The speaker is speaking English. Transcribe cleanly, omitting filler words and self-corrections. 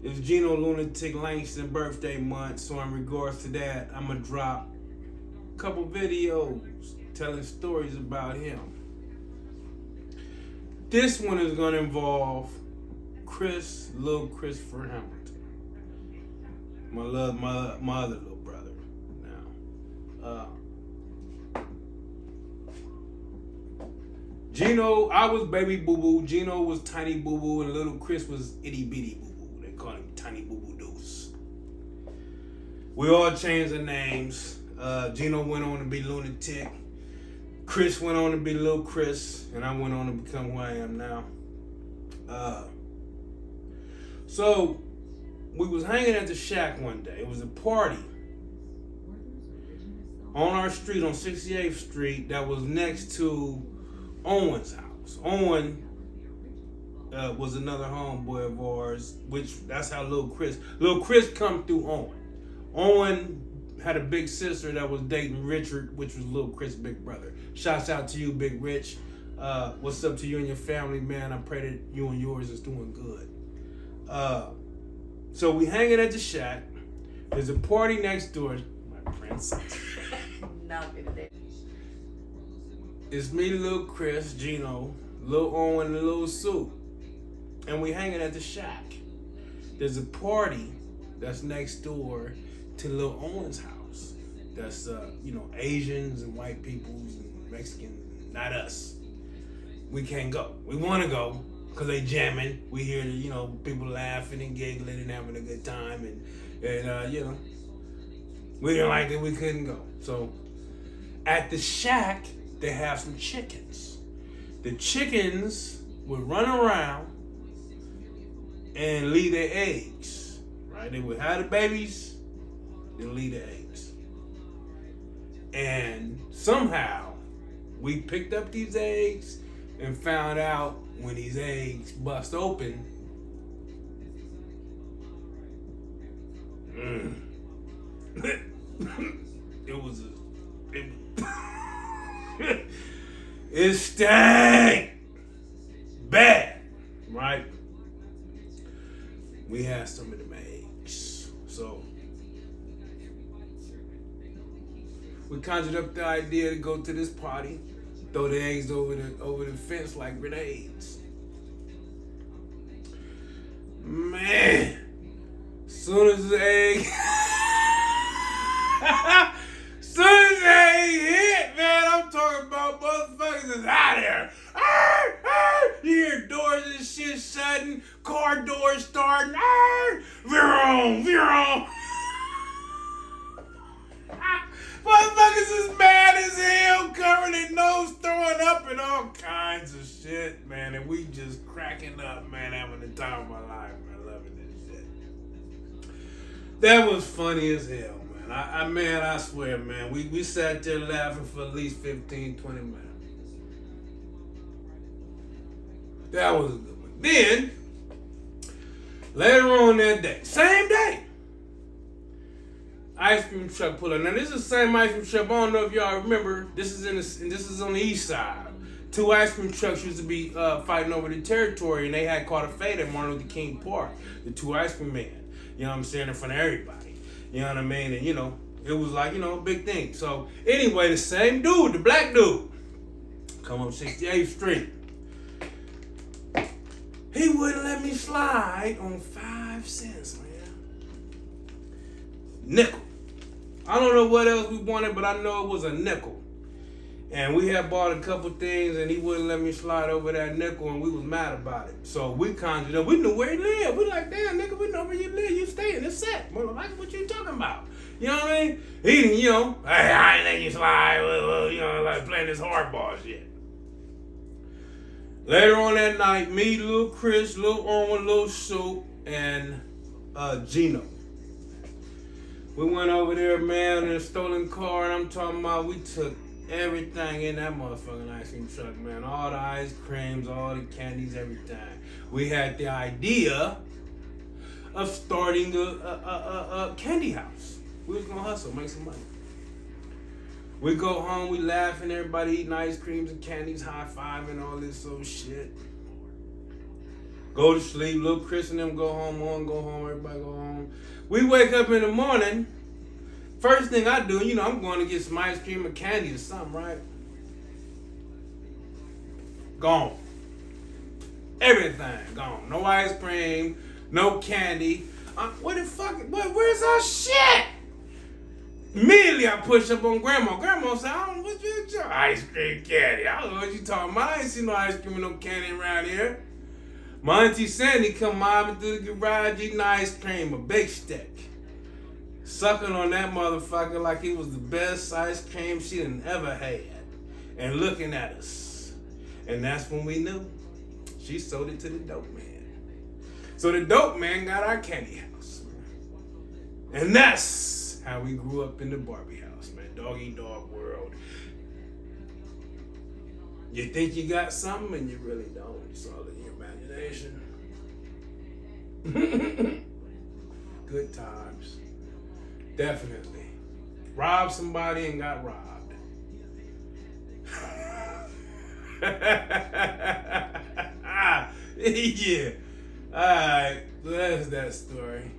It's Gino Lunatic Langston birthday month, so in regards to that, I'm gonna drop a couple videos telling stories about him. This one is gonna involve little Christopher Hamilton, my other little brother. Now, Gino, I was baby boo boo. Gino was tiny boo boo, and little Chris was itty bitty boo boo. They call him Tiny Boo Boo Deuce. We all changed the names. Gino went on to be Lunatic. Chris went on to be Little Chris, and I went on to become who I am now. So we was hanging at the shack one day. It was a party on our street, on 68th Street, that was next to Owen's house. Owen was another homeboy of ours, which that's how Little Chris come through Owen. Owen had a big sister that was dating Richard, which was Little Chris' big brother. Shouts out to you, Big Rich. What's up to you and your family, man? I pray that you and yours is doing good. So we hanging at the shack. There's a party next door. My princess. It's me, Little Chris, Gino, Little Owen, and Little Sue. And we hanging at the shack. There's a party that's next door to Little Owen's house. That's, Asians and white peoples and Mexicans, not us. We can't go. We want to go because they jamming. We hear, people laughing and giggling and having a good time. And we didn't like it. We couldn't go. So at the shack, they have some chickens. The chickens would run around and leave their eggs, right? They would have the babies, then leave the eggs. And somehow we picked up these eggs and found out when these eggs bust open, it stank bad, right? We had some of them eggs, so we conjured up the idea to go to this party, throw the eggs over the fence like grenades. Man, soon as the egg hit, man, I'm talking about motherfuckers is out there. You hear doors and shit shutting, car doors starting. Veer on. Motherfuckers is mad as hell, covering their nose, throwing up, and all kinds of shit, man. And we just cracking up, man, having the time of my life, man, loving this shit. That was funny as hell, man. I swear, man, we sat there laughing for at least 15, 20 minutes. That was a good one. Then, later on that day, same day, ice cream truck pull up. Now this is the same ice cream truck. I don't know if y'all remember. This is on the east side. Two ice cream trucks used to be fighting over the territory, and they had caught a fade at Martin Luther King Park. The two ice cream men. You know what I'm saying, in front of everybody. You know what I mean? And it was like, a big thing. So anyway, the same dude, the black dude, come up 68th Street. He wouldn't let me slide on 5 cents, man. Nickel. I don't know what else we wanted, but I know it was a nickel. And we had bought a couple things, and he wouldn't let me slide over that nickel, and we was mad about it. So we conjured up. We knew where he lived. We like, damn, nigga, we know where you live. You stay in this set. Motherfucker, what you talking about? You know what I mean? He, hey, I ain't letting you slide. Like playing this hardball shit. Later on that night, me, Little Chris, Little Owen, Little Sue, and Gino. We went over there, man, in a stolen car, and I'm talking about we took everything in that motherfucking ice cream truck, man. All the ice creams, all the candies, everything. We had the idea of starting a candy house. We was gonna hustle, make some money. We go home, we laughing, everybody eating ice creams and candies, high-fiving, all this old shit. Go to sleep. Little Chris and them go home. Go home. Everybody go home. We wake up in the morning. First thing I do, you know, I'm going to get some ice cream or candy or something, right? Gone. Everything gone. No ice cream. No candy. What the fuck? Where's our shit? Immediately I push up on Grandma. Grandma said, I don't know what's with your ice cream candy. I don't know what you talking about. I ain't seen no ice cream and no candy around here. My Auntie Sandy come mobbing through the garage eating ice cream, a big stick. Sucking on that motherfucker like it was the best ice cream she done ever had. And looking at us. And that's when we knew. She sold it to the dope man. So the dope man got our candy house. And that's how we grew up in the Barbie house, man. Dog-eat-dog world. You think you got something and you really don't. It's all in your imagination. Good times. Definitely. Robbed somebody and got robbed. Yeah. Alright. So that's that story.